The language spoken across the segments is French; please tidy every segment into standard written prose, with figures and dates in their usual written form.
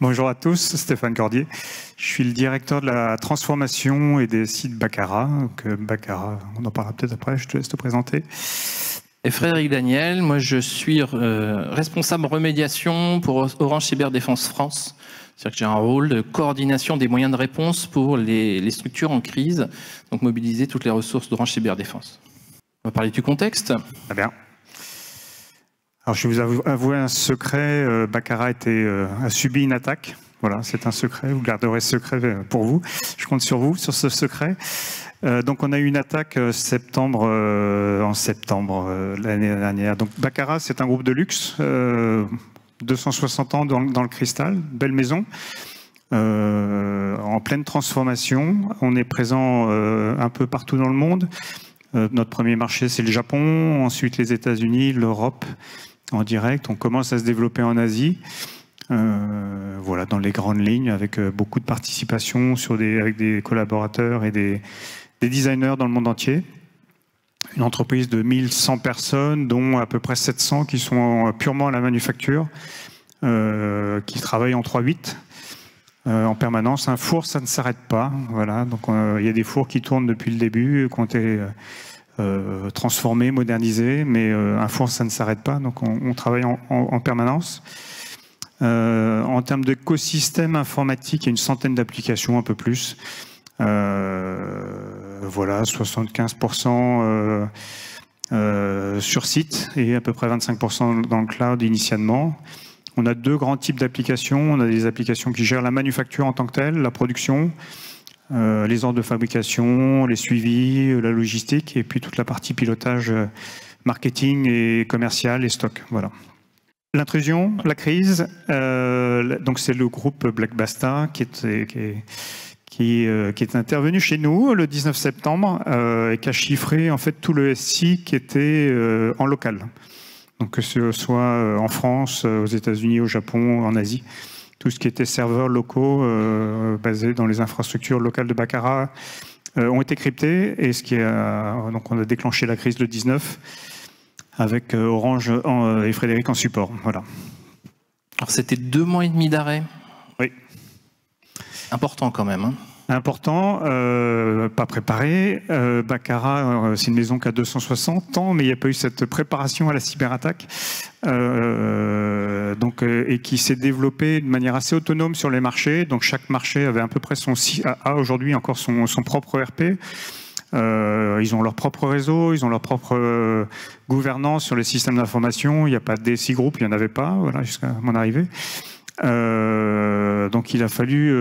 Bonjour à tous, Stéphane Cordier. Je suis le directeur de la transformation et des sites Baccarat. Donc, Baccarat, on en parlera peut-être après, je te laisse te présenter. Et Frédéric Daniel, moi je suis responsable remédiation pour Orange Cyberdéfense France. C'est-à-dire que j'ai un rôle de coordination des moyens de réponse pour les structures en crise, donc mobiliser toutes les ressources d'Orange Cyberdéfense. On va parler du contexte. Très bien. Alors je vais vous avouer un secret, Baccarat a subi une attaque. Voilà, c'est un secret, vous garderez ce secret pour vous. Je compte sur vous, sur ce secret. Donc on a eu une attaque en septembre l'année dernière. Donc Baccarat, c'est un groupe de luxe, 260 ans dans le cristal, belle maison, en pleine transformation. On est présent un peu partout dans le monde. Notre premier marché, c'est le Japon, ensuite les États-Unis, l'Europe en direct. On commence à se développer en Asie. Voilà, dans les grandes lignes, avec beaucoup de participation avec des collaborateurs et des designers dans le monde entier. Une entreprise de 1100 personnes, dont à peu près 700 qui sont purement à la manufacture, qui travaillent en 3/8 en permanence. Un four, ça ne s'arrête pas. Voilà, donc il y a des fours qui tournent depuis le début, qui ont été transformés, modernisés, mais un four, ça ne s'arrête pas. Donc on travaille en permanence. En termes d'écosystème informatique, il y a une centaine d'applications, un peu plus. Voilà, 75% sur site et à peu près 25% dans le cloud initialement. On a deux grands types d'applications. On a des applications qui gèrent la manufacture en tant que telle, la production, les ordres de fabrication, les suivis, la logistique, et puis toute la partie pilotage, marketing et commercial et stock. Voilà. L'intrusion, la crise, donc c'est le groupe Black Basta qui est intervenu chez nous le 19 septembre et qui a chiffré en fait tout le SI qui était en local. Donc que ce soit en France, aux États-Unis, au Japon, en Asie, tout ce qui était serveurs locaux basés dans les infrastructures locales de Baccarat ont été cryptés, et donc on a déclenché la crise le 19 avec Orange et Frédéric en support. Voilà. Alors c'était 2 mois et demi d'arrêt. Oui. Important quand même. Hein. Important, pas préparé. Baccarat, c'est une maison qui a 260 ans, mais il n'y a pas eu cette préparation à la cyberattaque, et qui s'est développée de manière assez autonome sur les marchés. Donc chaque marché avait à peu près a aujourd'hui encore son propre ERP. Ils ont leur propre réseau, ils ont leur propre gouvernance sur les systèmes d'information. Il n'y a pas de DSI Group, il n'y en avait pas, voilà, jusqu'à mon arrivée. Donc il a fallu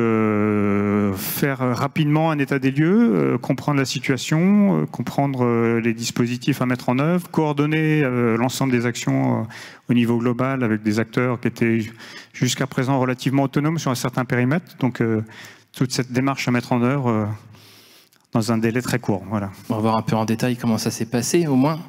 faire rapidement un état des lieux, comprendre la situation, comprendre les dispositifs à mettre en œuvre, coordonner l'ensemble des actions au niveau global avec des acteurs qui étaient jusqu'à présent relativement autonomes sur un certain périmètre. Donc toute cette démarche à mettre en œuvre dans un délai très court. Voilà. On va voir un peu en détail comment ça s'est passé au moins.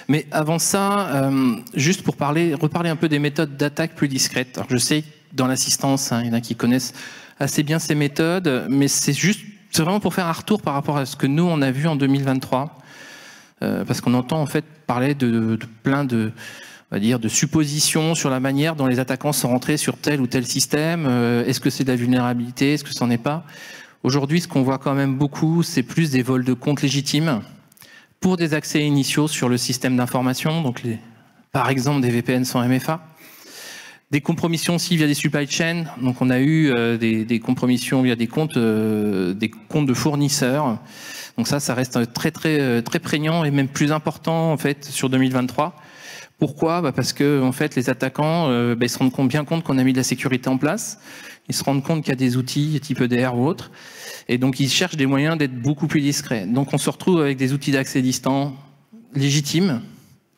Mais avant ça, juste pour reparler un peu des méthodes d'attaque plus discrètes. Alors je sais, dans l'assistance, il y en a qui connaissent assez bien ces méthodes, mais c'est vraiment pour faire un retour par rapport à ce que nous, on a vu en 2023. Parce qu'on entend en fait parler de plein de suppositions sur la manière dont les attaquants sont rentrés sur tel ou tel système. Est-ce que c'est de la vulnérabilité? Est-ce que ça n'en est pas? Aujourd'hui, ce qu'on voit quand même beaucoup, c'est plus des vols de comptes légitimes pour des accès initiaux sur le système d'information, donc par exemple des VPN sans MFA, des compromissions aussi via des supply chains. Donc on a eu des compromissions via des comptes de fournisseurs. Donc ça reste très prégnant et même plus important en fait sur 2023. Pourquoi? Parce que en fait les attaquants ils se rendent bien compte qu'on a mis de la sécurité en place. Ils se rendent compte qu'il y a des outils type EDR ou autre, et donc ils cherchent des moyens d'être beaucoup plus discrets. Donc on se retrouve avec des outils d'accès distant légitimes,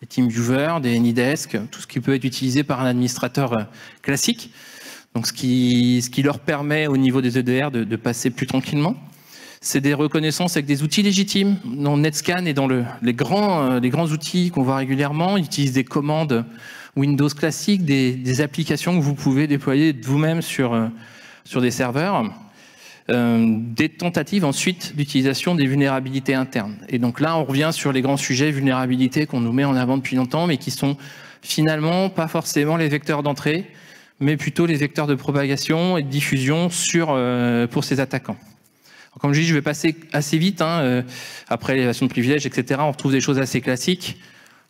des TeamViewer, des AnyDesk, tout ce qui peut être utilisé par un administrateur classique. Donc ce qui leur permet au niveau des EDR de passer plus tranquillement. C'est des reconnaissances avec des outils légitimes. Dans Netscan et dans les grands outils qu'on voit régulièrement, ils utilisent des commandes Windows classique, des applications que vous pouvez déployer vous-même sur des serveurs, des tentatives ensuite d'utilisation des vulnérabilités internes. Et donc là, on revient sur les grands sujets vulnérabilités qu'on nous met en avant depuis longtemps, mais qui sont finalement pas forcément les vecteurs d'entrée mais plutôt les vecteurs de propagation et de diffusion pour ces attaquants. Alors, comme je dis, je vais passer assez vite. Après l'élévation de privilèges, etc., on retrouve des choses assez classiques.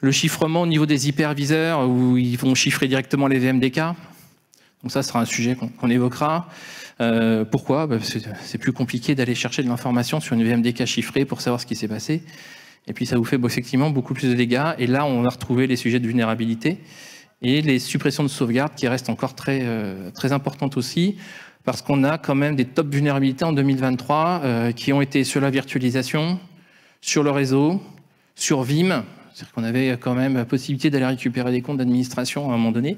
Le chiffrement au niveau des hyperviseurs, où ils vont chiffrer directement les VMDK. Donc ça sera un sujet qu'on évoquera. Pourquoi? Parce que c'est plus compliqué d'aller chercher de l'information sur une VMDK chiffrée pour savoir ce qui s'est passé. Et puis ça vous fait effectivement beaucoup plus de dégâts. Et là, on a retrouvé les sujets de vulnérabilité et les suppressions de sauvegarde qui restent encore très importantes aussi, parce qu'on a quand même des top vulnérabilités en 2023 qui ont été sur la virtualisation, sur le réseau, sur Vim. C'est-à-dire qu'on avait quand même la possibilité d'aller récupérer des comptes d'administration à un moment donné,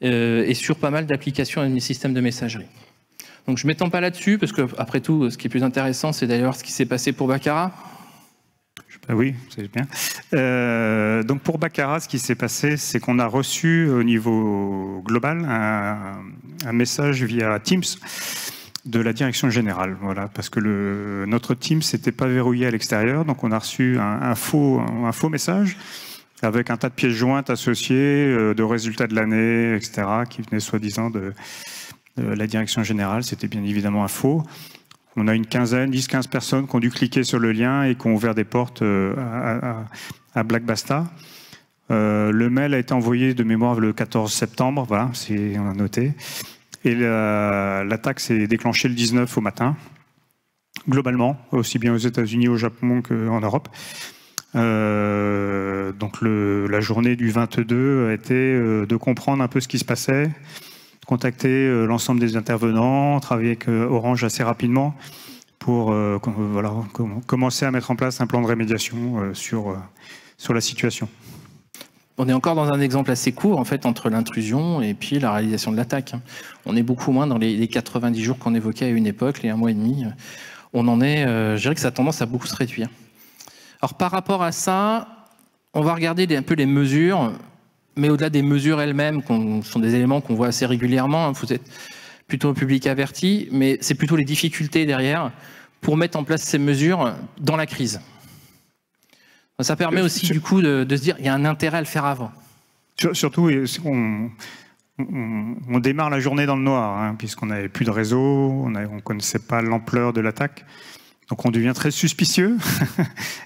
et sur pas mal d'applications et de systèmes de messagerie. Donc je ne m'étends pas là-dessus, parce qu'après tout, ce qui est plus intéressant, c'est d'ailleurs ce qui s'est passé pour Baccarat. Oui, c'est bien. Donc pour Baccarat, ce qui s'est passé, c'est qu'on a reçu au niveau global un message via Teams de la direction générale, voilà, parce que notre Teams n'était pas verrouillé à l'extérieur, donc on a reçu un faux message avec un tas de pièces jointes associées, de résultats de l'année, etc., qui venaient soi-disant de la direction générale. C'était bien évidemment un faux. On a une quinzaine, 10-15 personnes qui ont dû cliquer sur le lien et qui ont ouvert des portes à Blackbasta. Le mail a été envoyé de mémoire le 14 septembre, voilà, on a noté. Et l'attaque s'est déclenchée le 19 au matin, globalement, aussi bien aux États-Unis, au Japon qu'en Europe. Donc la journée du 22 a été de comprendre un peu ce qui se passait, contacter l'ensemble des intervenants, travailler avec Orange assez rapidement pour commencer à mettre en place un plan de rémédiation sur la situation. On est encore dans un exemple assez court en fait entre l'intrusion et puis la réalisation de l'attaque. On est beaucoup moins dans les 90 jours qu'on évoquait à une époque, les 1 mois et demi. On en est, je dirais que ça a tendance à beaucoup se réduire. Alors par rapport à ça, on va regarder un peu les mesures, mais au-delà des mesures elles-mêmes, sont des éléments qu'on voit assez régulièrement. Vous êtes plutôt public averti, mais c'est plutôt les difficultés derrière pour mettre en place ces mesures dans la crise. Ça permet aussi du coup de se dire qu'il y a un intérêt à le faire avant. Surtout, on démarre la journée dans le noir, puisqu'on n'avait plus de réseau, on ne connaissait pas l'ampleur de l'attaque. Donc on devient très suspicieux.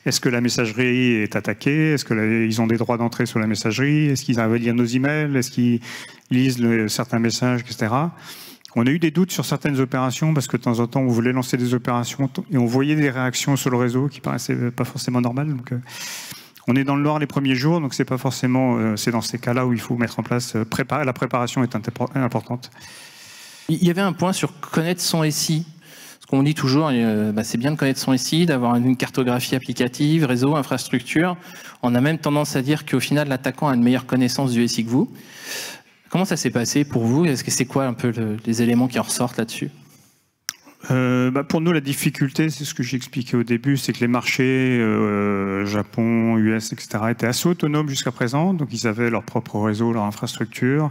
Est-ce que la messagerie est attaquée? Est-ce qu'ils ont des droits d'entrée sur la messagerie? Est-ce qu'ils arrivent à lire nos emails? Est-ce qu'ils lisent certains messages, etc. On a eu des doutes sur certaines opérations parce que de temps en temps, on voulait lancer des opérations et on voyait des réactions sur le réseau qui paraissaient pas forcément normales. Donc, on est dans le noir les premiers jours, donc c'est pas forcément. C'est dans ces cas-là où il faut mettre en place. La préparation est importante. Il y avait un point sur connaître son SI. Ce qu'on dit toujours, c'est bien de connaître son SI, d'avoir une cartographie applicative, réseau, infrastructure. On a même tendance à dire qu'au final, l'attaquant a une meilleure connaissance du SI que vous. Comment ça s'est passé pour vous? Est-ce que c'est quoi un peu les éléments qui en ressortent là-dessus? Pour nous, la difficulté, c'est ce que j'ai expliqué au début, c'est que les marchés Japon, US, etc. étaient assez autonomes jusqu'à présent. Donc, ils avaient leur propre réseau, leur infrastructure.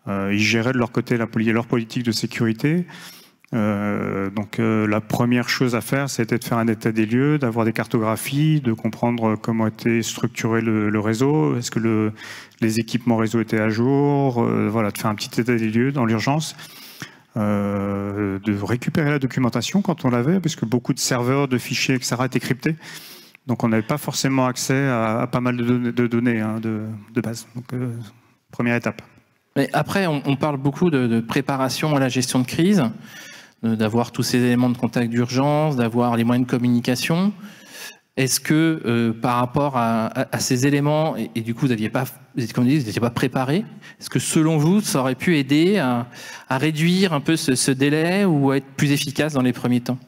Ils géraient de leur côté leur politique de sécurité. Donc la première chose à faire, c'était de faire un état des lieux, d'avoir des cartographies, de comprendre comment était structuré le réseau, est-ce que les équipements réseau étaient à jour, voilà, de faire un petit état des lieux dans l'urgence, de récupérer la documentation quand on l'avait, parce que beaucoup de serveurs, de fichiers, etc. étaient cryptés, donc on n'avait pas forcément accès à pas mal de données de base. Donc première étape. Mais après, on parle beaucoup de préparation à la gestion de crise, d'avoir tous ces éléments de contact d'urgence, d'avoir les moyens de communication. Est-ce que par rapport à ces éléments, et du coup vous n'étiez pas préparé, est-ce que selon vous, ça aurait pu aider à réduire un peu ce délai ou à être plus efficace dans les premiers temps?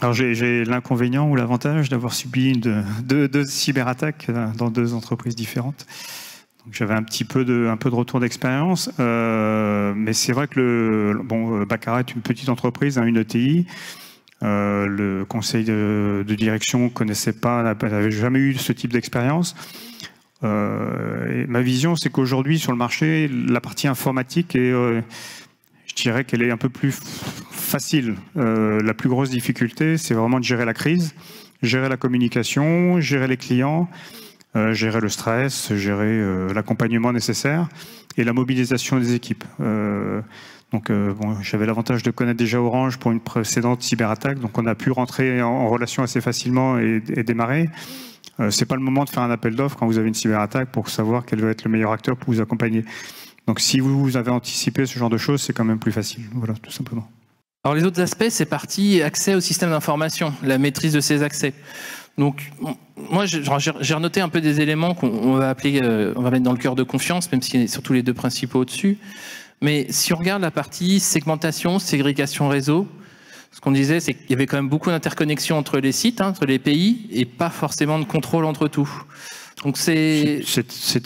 Alors j'ai l'inconvénient ou l'avantage d'avoir subi deux cyberattaques dans 2 entreprises différentes. J'avais un peu de retour d'expérience, mais c'est vrai que Baccarat est une petite entreprise, une ETI. Le conseil de direction connaissait pas, n'avait jamais eu ce type d'expérience. Ma vision, c'est qu'aujourd'hui sur le marché, la partie informatique je dirais qu'elle est un peu plus facile. La plus grosse difficulté, c'est vraiment de gérer la crise, gérer la communication, gérer les clients. gérer le stress, gérer l'accompagnement nécessaire et la mobilisation des équipes. Bon, j'avais l'avantage de connaître déjà Orange pour une précédente cyberattaque, donc on a pu rentrer en relation assez facilement et démarrer. C'est pas le moment de faire un appel d'offres quand vous avez une cyberattaque pour savoir quel va être le meilleur acteur pour vous accompagner. Donc si vous avez anticipé ce genre de choses, c'est quand même plus facile. Voilà, tout simplement. Alors les autres aspects, c'est parti accès au système d'information, la maîtrise de ces accès. Donc moi, j'ai renoté un peu des éléments qu'on va appeler, on va mettre dans le cœur de confiance, même s'il y a surtout les deux principaux au-dessus. Mais si on regarde la partie segmentation, ségrégation réseau, ce qu'on disait, c'est qu'il y avait quand même beaucoup d'interconnexions entre les sites, entre les pays, et pas forcément de contrôle entre tout. Donc c'était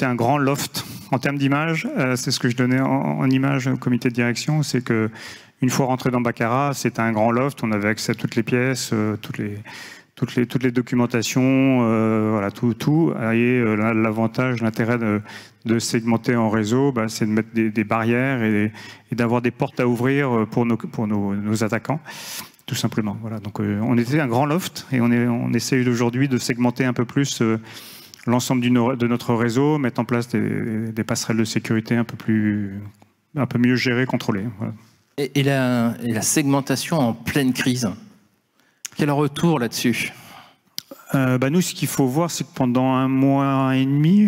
un grand loft en termes d'image. C'est ce que je donnais en image au comité de direction, c'est que une fois rentré dans Baccarat, c'était un grand loft. On avait accès à toutes les pièces, toutes les documentations, voilà, tout. Et l'avantage, l'intérêt de segmenter en réseau, c'est de mettre des barrières et d'avoir des portes à ouvrir pour nos attaquants, tout simplement. Voilà. Donc on était un grand loft et on essaye aujourd'hui de segmenter un peu plus l'ensemble de notre réseau, mettre en place des passerelles de sécurité un peu mieux gérées, contrôlées. Voilà. Et la segmentation en pleine crise, quel retour là-dessus? Nous, ce qu'il faut voir, c'est que pendant 1 mois et demi,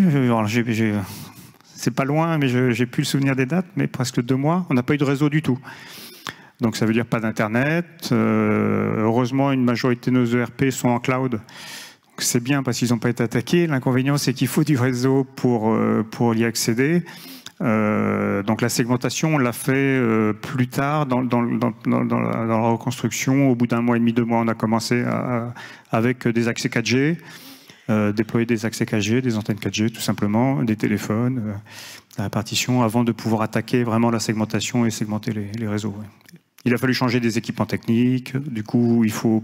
c'est pas loin, mais j'ai plus le souvenir des dates, mais presque 2 mois, on n'a pas eu de réseau du tout. Donc ça veut dire pas d'internet. Heureusement, une majorité de nos ERP sont en cloud. C'est bien parce qu'ils n'ont pas été attaqués. L'inconvénient, c'est qu'il faut du réseau pour y accéder. Donc la segmentation, on l'a fait plus tard dans la reconstruction. Au bout d'1 mois et demi, 2 mois, on a commencé avec des accès 4G, déployer des accès 4G, des antennes 4G tout simplement, des téléphones, la répartition, avant de pouvoir attaquer vraiment la segmentation et segmenter les réseaux. Ouais. Il a fallu changer des équipements techniques, du coup il faut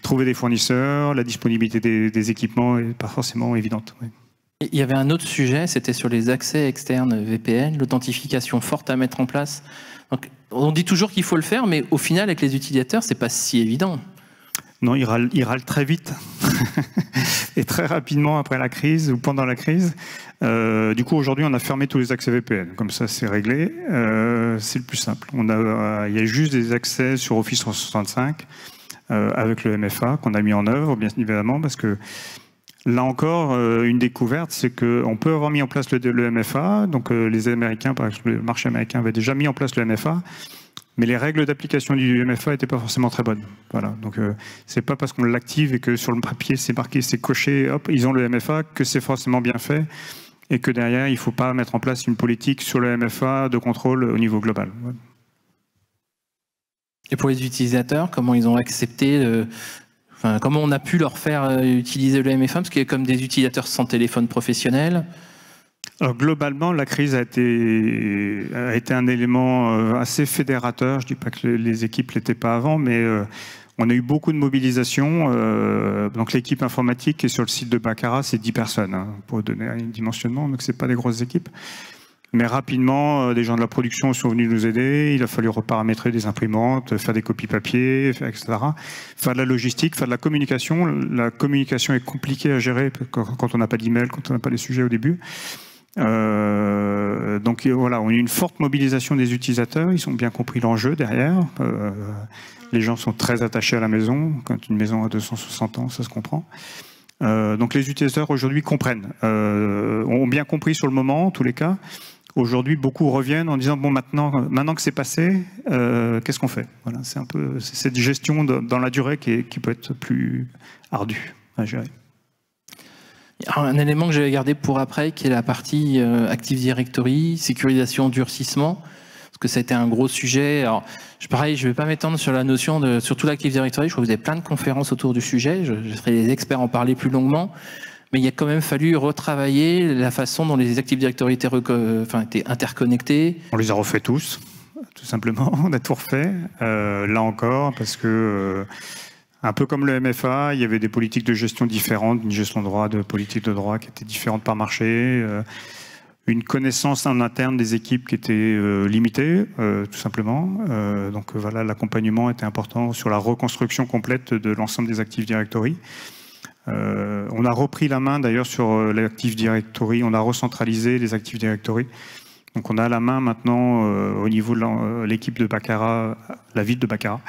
trouver des fournisseurs, la disponibilité des équipements n'est pas forcément évidente. Ouais. Il y avait un autre sujet, c'était sur les accès externes VPN, l'authentification forte à mettre en place. Donc, on dit toujours qu'il faut le faire, mais au final, avec les utilisateurs, c'est pas si évident. Non, il râle très vite et très rapidement après la crise ou pendant la crise. Du coup, aujourd'hui, on a fermé tous les accès VPN. Comme ça, c'est réglé. C'est le plus simple. Il y a juste des accès sur Office 365 avec le MFA qu'on a mis en œuvre, bien évidemment, parce que là encore, une découverte, c'est qu'on peut avoir mis en place le MFA. Donc, les Américains, par exemple, le marché américain avait déjà mis en place le MFA. Mais les règles d'application du MFA n'étaient pas forcément très bonnes. Voilà. Donc, c'est pas parce qu'on l'active et que sur le papier, c'est marqué, c'est coché, hop, ils ont le MFA, que c'est forcément bien fait. Et que derrière, il ne faut pas mettre en place une politique sur le MFA de contrôle au niveau global. Ouais. Et pour les utilisateurs, comment ils ont accepté comment on a pu leur faire utiliser le MFA, parce qu'il y a comme des utilisateurs sans téléphone professionnel. Alors, globalement, la crise a été un élément assez fédérateur. Je ne dis pas que les équipes ne l'étaient pas avant, mais on a eu beaucoup de mobilisation. Donc l'équipe informatique qui est sur le site de Baccarat, c'est 10 personnes, hein, pour donner un dimensionnement, donc ce n'est pas des grosses équipes. Mais rapidement, des gens de la production sont venus nous aider. Il a fallu reparamétrer des imprimantes, faire des copies papier, etc. Faire de la logistique, faire de la communication. La communication est compliquée à gérer quand on n'a pas d'email, quand on n'a pas les sujets au début. Donc voilà, on a eu une forte mobilisation des utilisateurs. Ils ont bien compris l'enjeu derrière. Les gens sont très attachés à la maison. Quand une maison a 260 ans, ça se comprend. Donc les utilisateurs aujourd'hui comprennent, ont bien compris sur le moment, en tous les cas. Aujourd'hui, beaucoup reviennent en disant bon, maintenant que c'est passé, qu'est-ce qu'on fait? Voilà, c'est un peu cette gestion dans la durée qui peut être plus ardue à gérer. Alors, un élément que j'avais gardé pour après, qui est la partie Active Directory, sécurisation, durcissement, parce que ça a été un gros sujet. Alors, pareil, je ne vais pas m'étendre sur la notion de surtout l'Active Directory. Je crois que vous avez plein de conférences autour du sujet. Je serai les experts en parler plus longuement. Mais il a quand même fallu retravailler la façon dont les Active Directory étaient interconnectés. On les a refait tous, tout simplement. On a tout refait. Là encore, parce que un peu comme le MFA, il y avait des politiques de gestion différentes, une gestion de droit, de politique de droit qui étaient différentes par marché, une connaissance en interne des équipes qui était limitée, tout simplement. Donc voilà, l'accompagnement était important sur la reconstruction complète de l'ensemble des Active Directory. On a repris la main d'ailleurs sur l'Active Directory, on a recentralisé les Active Directory. Donc on a la main maintenant au niveau de l'équipe de Baccarat, la ville de Baccarat,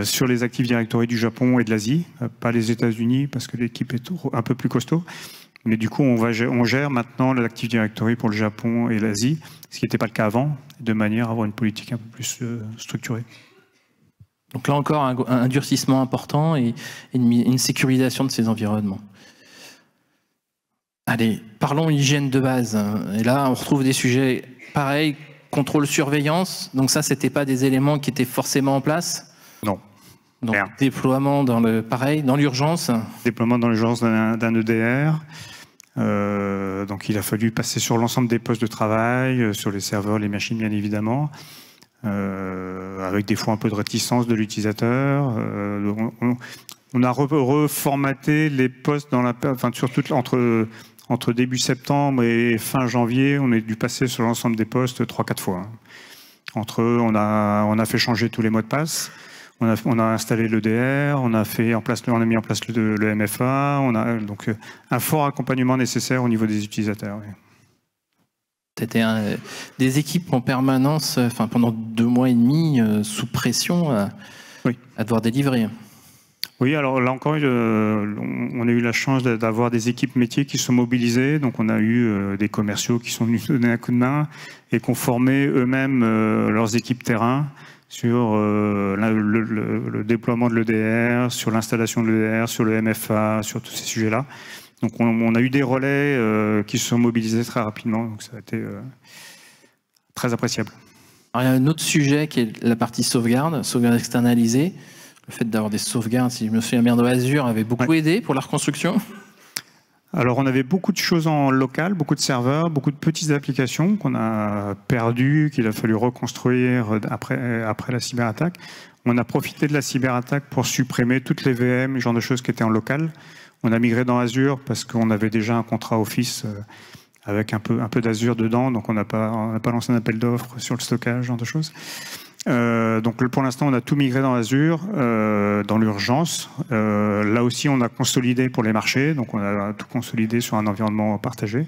sur les Active Directory du Japon et de l'Asie, pas les États-Unis parce que l'équipe est un peu plus costaud. Mais du coup, on gère maintenant l'Active Directory pour le Japon et l'Asie, ce qui n'était pas le cas avant, de manière à avoir une politique un peu plus structurée. Donc là encore, un durcissement important et une sécurisation de ces environnements. Allez, parlons hygiène de base. Et là, on retrouve des sujets pareils, contrôle, surveillance. Donc ça, c'était pas des éléments qui étaient forcément en place? Non. Donc déploiement dans l'urgence. Déploiement dans l'urgence d'un EDR. Donc il a fallu passer sur l'ensemble des postes de travail, sur les serveurs, les machines, bien évidemment. Avec des fois un peu de réticence de l'utilisateur. On a reformaté les postes surtout entre début septembre et fin janvier, on a dû passer sur l'ensemble des postes 3-4 fois. Entre eux, on a fait changer tous les mots de passe, on a installé l'EDR, on a mis en place le MFA, on a donc un fort accompagnement nécessaire au niveau des utilisateurs. Oui. C'était des équipes en permanence, pendant 2 mois et demi, sous pression à devoir délivrer. Oui, alors là encore, on a eu la chance d'avoir des équipes métiers qui sont mobilisées. Donc on a eu des commerciaux qui sont venus donner un coup de main et qui ont formé eux-mêmes leurs équipes terrain sur le déploiement de l'EDR, sur l'installation de l'EDR, sur le MFA, sur tous ces sujets-là. Donc on a eu des relais qui se sont mobilisés très rapidement. Donc ça a été très appréciable. Alors, il y a un autre sujet qui est la partie sauvegarde externalisée. Le fait d'avoir des sauvegardes, si je me souviens bien, dans Azure, avait beaucoup aidé pour la reconstruction. Alors, on avait beaucoup de choses en local, beaucoup de serveurs, beaucoup de petites applications qu'on a perdues, qu'il a fallu reconstruire après la cyberattaque. On a profité de la cyberattaque pour supprimer toutes les VM, ce genre de choses qui étaient en local. On a migré dans Azure parce qu'on avait déjà un contrat Office avec un peu d'Azure dedans, donc on n'a pas lancé un appel d'offres sur le stockage, ce genre de choses. Donc pour l'instant, on a tout migré dans Azure, dans l'urgence. Là aussi, on a consolidé pour les marchés, donc on a tout consolidé sur un environnement partagé.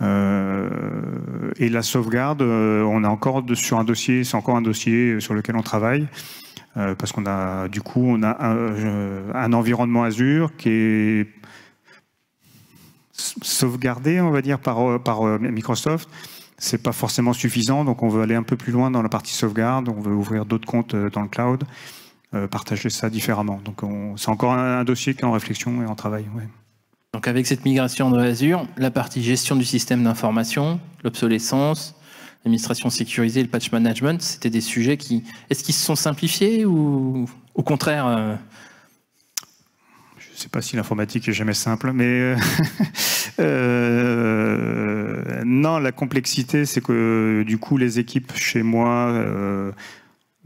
Et la sauvegarde, on est encore sur un dossier, c'est encore un dossier sur lequel on travaille, parce qu'on a du coup on a un environnement Azure qui est sauvegardé, on va dire, par Microsoft. C'est pas forcément suffisant, donc on veut aller un peu plus loin dans la partie sauvegarde, on veut ouvrir d'autres comptes dans le cloud, partager ça différemment. Donc c'est encore un dossier qui est en réflexion et en travail. Ouais. Donc avec cette migration de Azure, la partie gestion du système d'information, l'obsolescence, l'administration sécurisée, le patch management, c'était des sujets est-ce qu'ils se sont simplifiés ou au contraire Je ne sais pas si l'informatique est jamais simple, mais non, la complexité, c'est que du coup, les équipes chez moi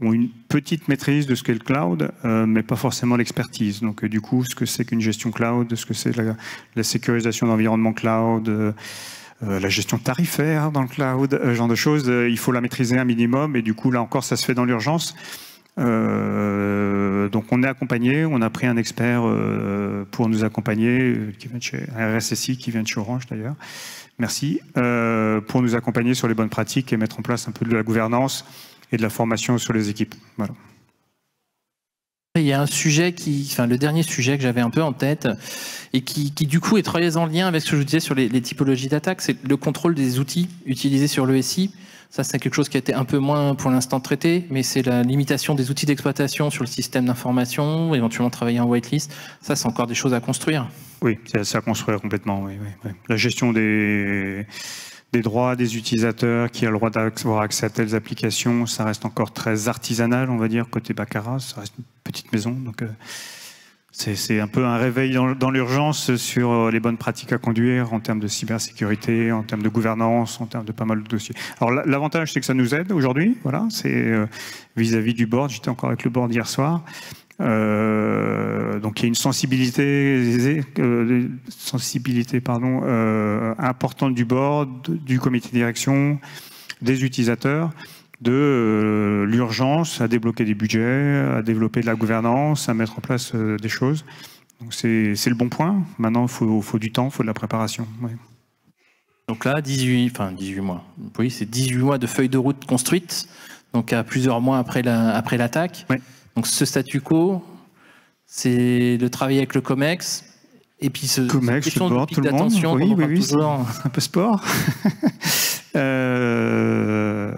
ont une petite maîtrise de ce qu'est le cloud, mais pas forcément l'expertise. Donc du coup, ce que c'est qu'une gestion cloud, ce que c'est la sécurisation d'environnement cloud, la gestion tarifaire dans le cloud, ce genre de choses, il faut la maîtriser un minimum, et du coup, là encore, ça se fait dans l'urgence. Donc on est accompagné, on a pris un expert pour nous accompagner, qui vient de chez RSSI, qui vient de chez Orange d'ailleurs, merci, pour nous accompagner sur les bonnes pratiques et mettre en place un peu de la gouvernance et de la formation sur les équipes. Voilà. Il y a un sujet le dernier sujet que j'avais un peu en tête et qui du coup est très en lien avec ce que je vous disais sur les typologies d'attaques, c'est le contrôle des outils utilisés sur l'ESI. Ça, c'est quelque chose qui a été un peu moins pour l'instant traité, mais c'est la limitation des outils d'exploitation sur le système d'information, éventuellement travailler en whitelist. Ça, c'est encore des choses à construire. Oui, c'est à construire complètement. Oui. La gestion des droits des utilisateurs qui a le droit d'avoir accès à telles applications, ça reste encore très artisanal, on va dire, côté Baccarat. Ça reste une petite maison, donc c'est un peu un réveil dans l'urgence sur les bonnes pratiques à conduire en termes de cybersécurité, en termes de gouvernance, en termes de pas mal de dossiers. Alors l'avantage, c'est que ça nous aide aujourd'hui. Voilà, c'est vis-à-vis du board. J'étais encore avec le board hier soir. Donc il y a une sensibilité importante du board, du comité de direction, des utilisateurs, de l'urgence à débloquer des budgets, à développer de la gouvernance, à mettre en place des choses. C'est le bon point. Maintenant, il faut du temps, il faut de la préparation. Ouais. Donc là, 18 mois. Oui, c'est 18 mois de feuille de route construite, donc à plusieurs mois après l'attaque. Ouais. Donc ce statu quo, c'est de travailler avec le COMEX. Et puis cette question de pic d'attention, oui, toujours... un peu sport. Un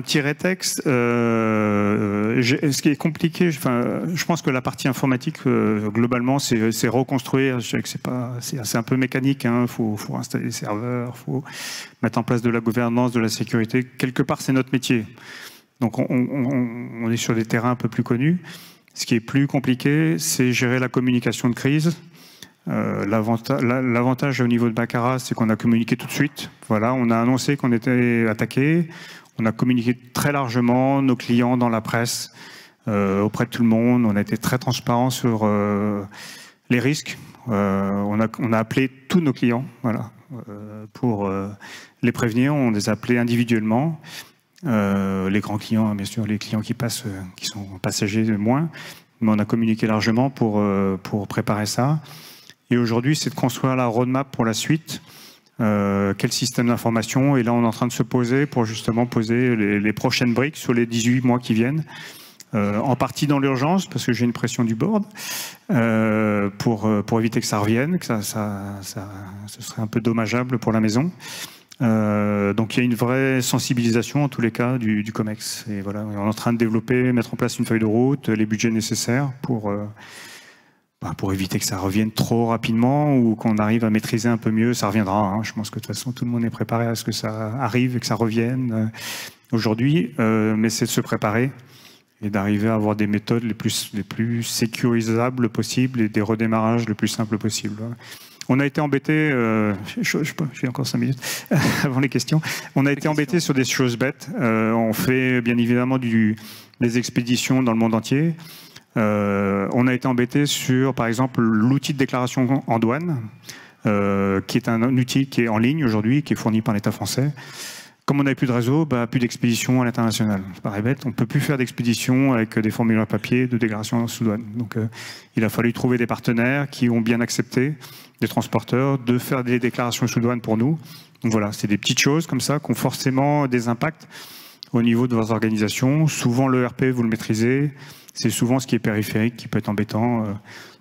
petit rétexte. Ce qui est compliqué, je pense que la partie informatique, globalement, c'est reconstruire. Je sais que c'est un peu mécanique. Il faut installer des serveurs, il faut mettre en place de la gouvernance, de la sécurité. Quelque part, c'est notre métier. Donc, on est sur des terrains un peu plus connus. Ce qui est plus compliqué, c'est gérer la communication de crise. L'avantage au niveau de Baccarat, c'est qu'on a communiqué tout de suite. Voilà, on a annoncé qu'on était attaqué. On a communiqué très largement nos clients dans la presse, auprès de tout le monde. On a été très transparent sur les risques. On a appelé tous nos clients, voilà, pour les prévenir. On les a appelés individuellement. Les grands clients, bien sûr, les clients qui passent, qui sont passagers moins, mais on a communiqué largement pour préparer ça. Et aujourd'hui, c'est de construire la roadmap pour la suite. Quel système d'information? Et là, on est en train de se poser pour justement poser les prochaines briques sur les 18 mois qui viennent. En partie dans l'urgence, parce que j'ai une pression du board, pour éviter que ça revienne, que ce serait un peu dommageable pour la maison. Donc il y a une vraie sensibilisation en tous les cas du COMEX. Et voilà, on est en train de développer, mettre en place une feuille de route, les budgets nécessaires pour éviter que ça revienne trop rapidement ou qu'on arrive à maîtriser un peu mieux. Ça reviendra, hein. Je pense que de toute façon tout le monde est préparé à ce que ça arrive et que ça revienne aujourd'hui, mais c'est de se préparer et d'arriver à avoir des méthodes les plus sécurisables possibles et des redémarrages le plus simples possible. On a été embêté, j'ai encore 5 minutes avant les questions, on a été embêté sur des choses bêtes. On fait bien évidemment des expéditions dans le monde entier. On a été embêté sur, par exemple, l'outil de déclaration en douane, qui est un outil qui est en ligne aujourd'hui, qui est fourni par l'État français. Comme on n'avait plus de réseau, plus d'expédition à l'international. Ça paraît bête, on ne peut plus faire d'expédition avec des formulaires papier de déclaration sous douane. Donc il a fallu trouver des partenaires qui ont bien accepté, des transporteurs, de faire des déclarations sous douane pour nous. Donc voilà, c'est des petites choses comme ça qui ont forcément des impacts au niveau de vos organisations. Souvent l'ERP, vous le maîtrisez. C'est souvent ce qui est périphérique qui peut être embêtant.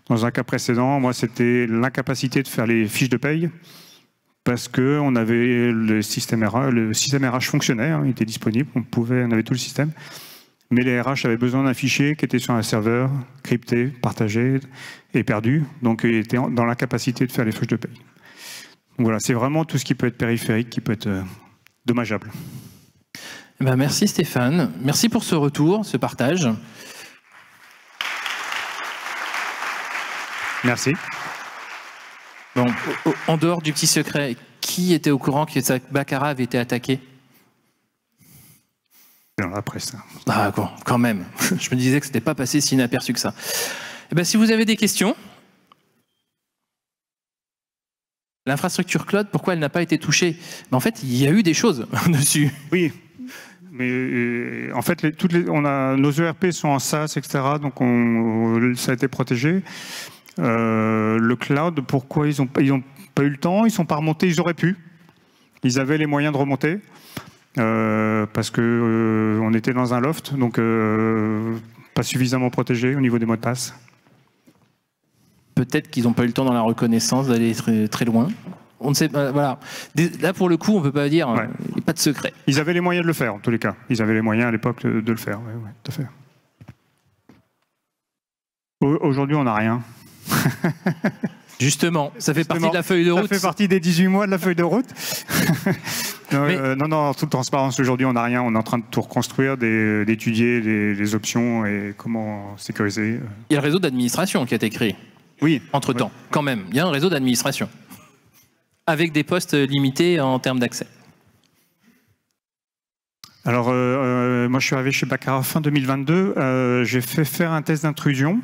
Dans un cas précédent, moi, c'était l'incapacité de faire les fiches de paye parce qu'on avait le système RH fonctionnait, hein, il était disponible, on avait tout le système. Mais les RH avaient besoin d'un fichier qui était sur un serveur, crypté, partagé et perdu. Donc, il était dans l'incapacité de faire les fiches de paye. Donc voilà, c'est vraiment tout ce qui peut être périphérique, qui peut être dommageable. Merci Stéphane. Merci pour ce retour, ce partage. Merci. Bon, en dehors du petit secret, qui était au courant que Baccarat avait été attaqué? Dans la presse. Ah, quand même. Je me disais que ce n'était pas passé si inaperçu que ça. Eh bien, si vous avez des questions, l'infrastructure cloud, pourquoi elle n'a pas été touchée? En fait, il y a eu des choses dessus. Oui. Mais en fait, nos ERP sont en SaaS, etc. Donc, ça a été protégé. Le cloud, pourquoi ils n'ont pas eu le temps? Ils ne sont pas remontés, ils auraient pu. Ils avaient les moyens de remonter. Parce qu'on était dans un loft, donc pas suffisamment protégé au niveau des mots de passe. Peut-être qu'ils n'ont pas eu le temps dans la reconnaissance d'aller très, très loin. On ne sait pas, voilà. Là, pour le coup, on ne peut pas dire, ouais. Il n'y a pas de secret. Ils avaient les moyens de le faire, en tous les cas. Ils avaient les moyens à l'époque de le faire, ouais, tout à fait. Aujourd'hui, on n'a rien. Justement, ça fait partie de la feuille de route. Ça fait partie des 18 mois de la feuille de route. Non, en toute transparence, aujourd'hui, on n'a rien. On est en train de tout reconstruire, d'étudier les options et comment sécuriser. Il y a le réseau d'administration qui a été créé. Oui. Entre-temps, quand même. Il y a un réseau d'administration. Avec des postes limités en termes d'accès. Alors, moi, je suis arrivé chez Baccarat fin 2022. J'ai fait faire un test d'intrusion.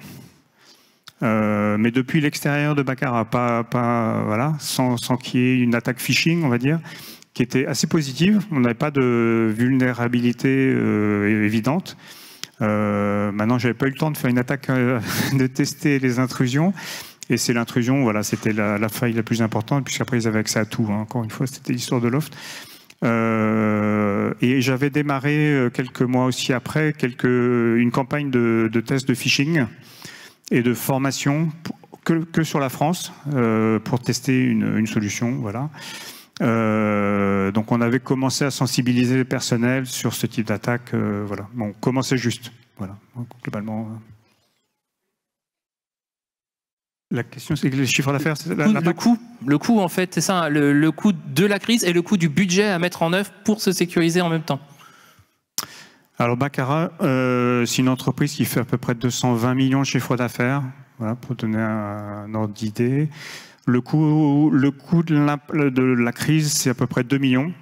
Mais depuis l'extérieur de Baccarat, voilà, sans qu'il y ait une attaque phishing, on va dire, qui était assez positive. On n'avait pas de vulnérabilité évidente. Maintenant, j'avais pas eu le temps de faire une attaque, de tester les intrusions. Et c'est l'intrusion, voilà, c'était la faille la plus importante, puisqu'après ils avaient accès à tout. Hein. Encore une fois, c'était l'histoire de Loft. Et j'avais démarré quelques mois aussi après une campagne de tests de phishing et de formation que sur la France pour tester une solution. Voilà. Donc on avait commencé à sensibiliser le personnel sur ce type d'attaque. Voilà. Bon, on commençait juste. Voilà. Donc, globalement. La question, c'est que les chiffres d'affaires, le coût, en fait, c'est ça, le coût de la crise et le coût du budget à mettre en œuvre pour se sécuriser en même temps. Alors, Baccarat, c'est une entreprise qui fait à peu près 220 millions de chiffres d'affaires, voilà, pour donner un ordre d'idée. Le coût de la crise, c'est à peu près 2 millions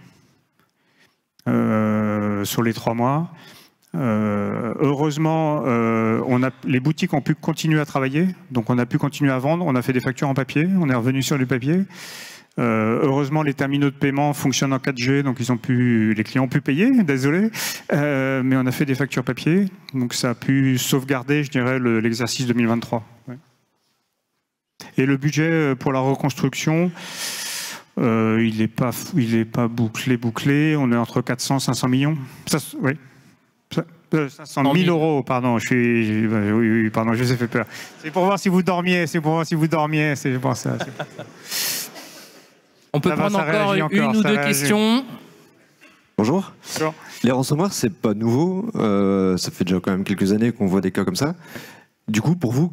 sur les 3 mois. Heureusement, les boutiques ont pu continuer à travailler, donc on a pu continuer à vendre, on a fait des factures en papier, on est revenu sur du papier. Heureusement, les terminaux de paiement fonctionnent en 4G, donc les clients ont pu payer, désolé, mais on a fait des factures papier, donc ça a pu sauvegarder, je dirais, l'exercice 2023. Ouais. Et le budget pour la reconstruction, il n'est pas bouclé, on est entre 400 et 500 millions. Ça, oui. 500 000 euros, pardon, oui, pardon, je vous ai fait peur. C'est pour voir si vous dormiez, c'est pour ça. On peut prendre encore une ou deux questions. Bonjour. Bonjour. Les ransomware, c'est pas nouveau, ça fait déjà quand même quelques années qu'on voit des cas comme ça. Du coup, pour vous,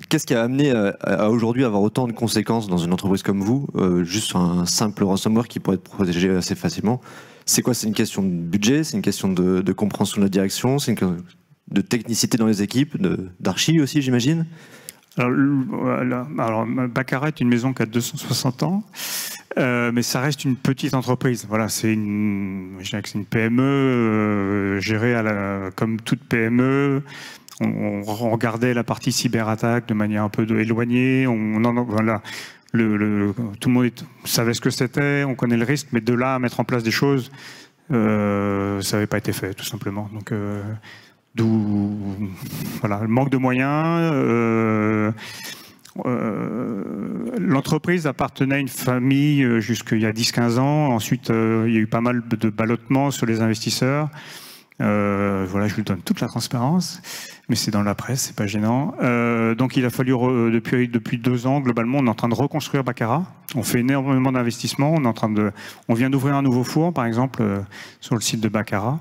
qu'est-ce qui a amené à aujourd'hui avoir autant de conséquences dans une entreprise comme vous, juste sur un simple ransomware qui pourrait être protégé assez facilement? C'est quoi? C'est une question de budget, c'est une question de compréhension de la direction, c'est une question de technicité dans les équipes, d'archi aussi, j'imagine? Alors, Baccarat est une maison qui a 260 ans, mais ça reste une petite entreprise. Voilà, je dirais que c'est une PME gérée comme toute PME. On regardait la partie cyberattaque de manière un peu éloignée. Voilà. Tout le monde savait ce que c'était, on connaît le risque, mais de là à mettre en place des choses, ça n'avait pas été fait, tout simplement. Donc, d'où voilà, le manque de moyens. L'entreprise appartenait à une famille jusqu'il y a 10-15 ans. Ensuite, il y a eu pas mal de ballottements sur les investisseurs. Voilà, je vous donne toute la transparence, mais c'est dans la presse, c'est pas gênant. Donc il a fallu, depuis 2 ans, globalement, on est en train de reconstruire Baccarat. On fait énormément d'investissements. On vient d'ouvrir un nouveau four, par exemple, sur le site de Baccarat.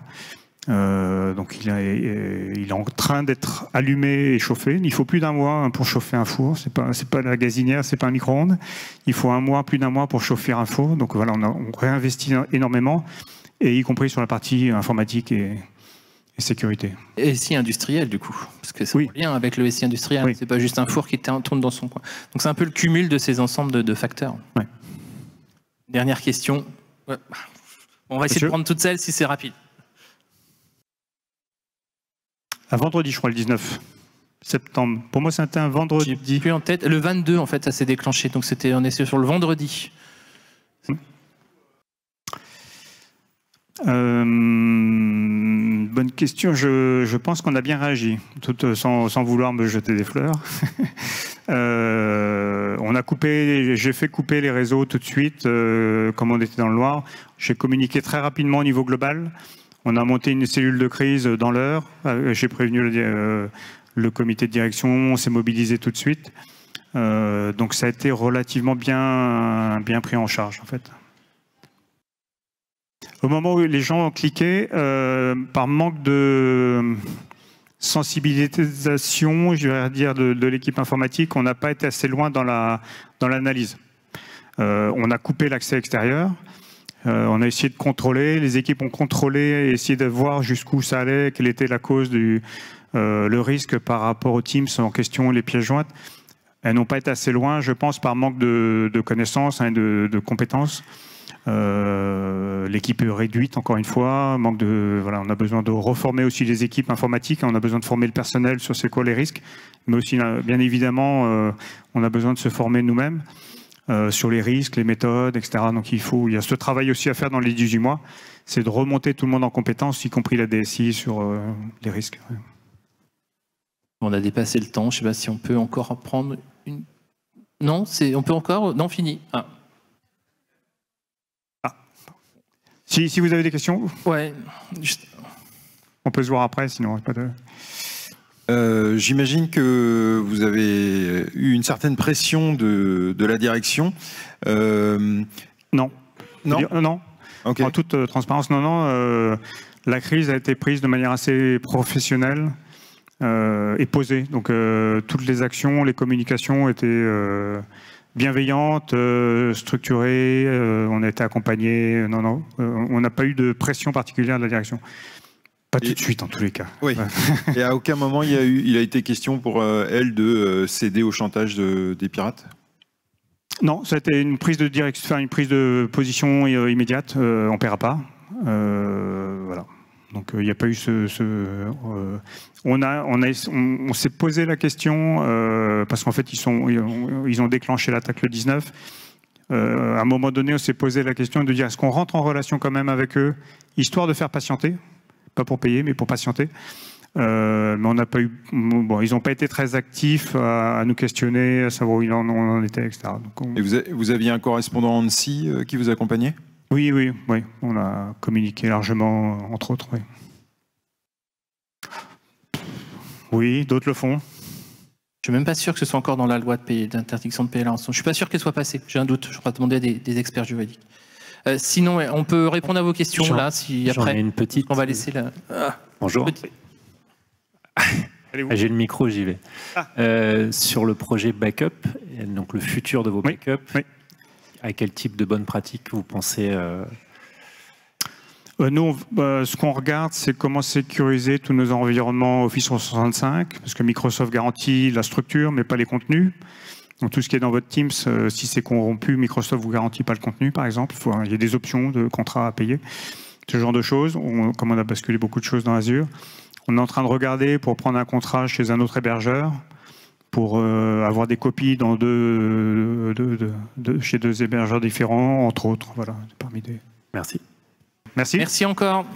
Donc il est en train d'être allumé et chauffé. Il faut plus d'1 mois pour chauffer un four. C'est pas la gazinière, c'est pas un micro-ondes. Il faut plus d'1 mois pour chauffer un four. Donc voilà, on réinvestit énormément, et y compris sur la partie informatique et sécurité. Et SI industriel, du coup, parce que c'est en lien avec le SI industriel. Oui. C'est pas juste un four qui tourne dans son coin. Donc c'est un peu le cumul de ces ensembles de facteurs. Ouais. Dernière question. Ouais. On va essayer de prendre toutes celles si c'est rapide. À vendredi, je crois, le 19 septembre. Pour moi, c'était un vendredi. J'ai plus en tête. Le 22, en fait, ça s'est déclenché. Donc on est sur le vendredi. Bonne question. Je pense qu'on a bien réagi, sans vouloir me jeter des fleurs. J'ai fait couper les réseaux tout de suite, comme on était dans le noir. J'ai communiqué très rapidement au niveau global. On a monté une cellule de crise dans l'heure. J'ai prévenu le comité de direction. On s'est mobilisé tout de suite. Donc ça a été relativement bien pris en charge, en fait. Au moment où les gens ont cliqué, par manque de sensibilisation, je vais dire, de l'équipe informatique, on n'a pas été assez loin dans l'analyse. On a coupé l'accès extérieur, on a essayé de contrôler, les équipes ont contrôlé, essayé de voir jusqu'où ça allait, quelle était la cause le risque par rapport aux Teams en question, les pièces jointes. Elles n'ont pas été assez loin, je pense, par manque de connaissances et de compétences. L'équipe est réduite, encore une fois. On a besoin de reformer aussi les équipes informatiques. On a besoin de former le personnel sur c'est quoi les risques. Mais aussi, bien évidemment, on a besoin de se former nous-mêmes. sur les risques, les méthodes, etc. Donc il y a ce travail aussi à faire dans les 18 mois, c'est de remonter tout le monde en compétences, y compris la DSI, sur les risques. On a dépassé le temps, je ne sais pas si on peut encore prendre une... Non, on peut encore... Non, fini. Ah. Si vous avez des questions, ouais. On peut se voir après, sinon pas de... J'imagine que vous avez eu une certaine pression de la direction. Non. Non. Okay. En toute transparence, non. La crise a été prise de manière assez professionnelle et posée. Donc toutes les actions, les communications étaient bienveillantes, structurées. On a été accompagnés. Non. On n'a pas eu de pression particulière de la direction. Pas tout de suite, en tous les cas. Oui. Et à aucun moment, il a été question pour elle de céder au chantage des pirates? Non, ça a été une prise de position immédiate. On ne paiera pas. Voilà. Donc il n'y a pas eu on s'est posé la question parce qu'en fait ils ont déclenché l'attaque le 19. À un moment donné, on s'est posé la question de dire est-ce qu'on rentre en relation quand même avec eux, histoire de faire patienter. Pas pour payer, mais pour patienter. Mais on n'a pas eu. Bon, ils n'ont pas été très actifs à nous questionner, à savoir où on en était, etc. Donc Et vous aviez un correspondant ANSSI qui vous accompagnait? Oui. On a communiqué largement, entre autres. Oui, d'autres le font. Je suis même pas sûr que ce soit encore dans la loi d'interdiction de payer la rançon. Je suis pas sûr qu'elle soit passée. J'ai un doute. Je vais demander à des experts juridiques. Sinon, on peut répondre à vos questions là, si après. J'en ai une petite. On va laisser la. Bonjour. J'ai le micro, j'y vais. Sur le projet backup, donc le futur de vos backups, à quel type de bonnes pratiques vous pensez Nous, ce qu'on regarde, c'est comment sécuriser tous nos environnements Office 365, parce que Microsoft garantit la structure, mais pas les contenus. Donc tout ce qui est dans votre Teams, si c'est corrompu, Microsoft vous garantit pas le contenu, par exemple. Il y a des options de contrats à payer, ce genre de choses. Comme on a basculé beaucoup de choses dans Azure, on est en train de regarder pour prendre un contrat chez un autre hébergeur, pour avoir des copies dans chez deux hébergeurs différents, entre autres. Voilà, parmi des... Merci. Merci. Merci encore.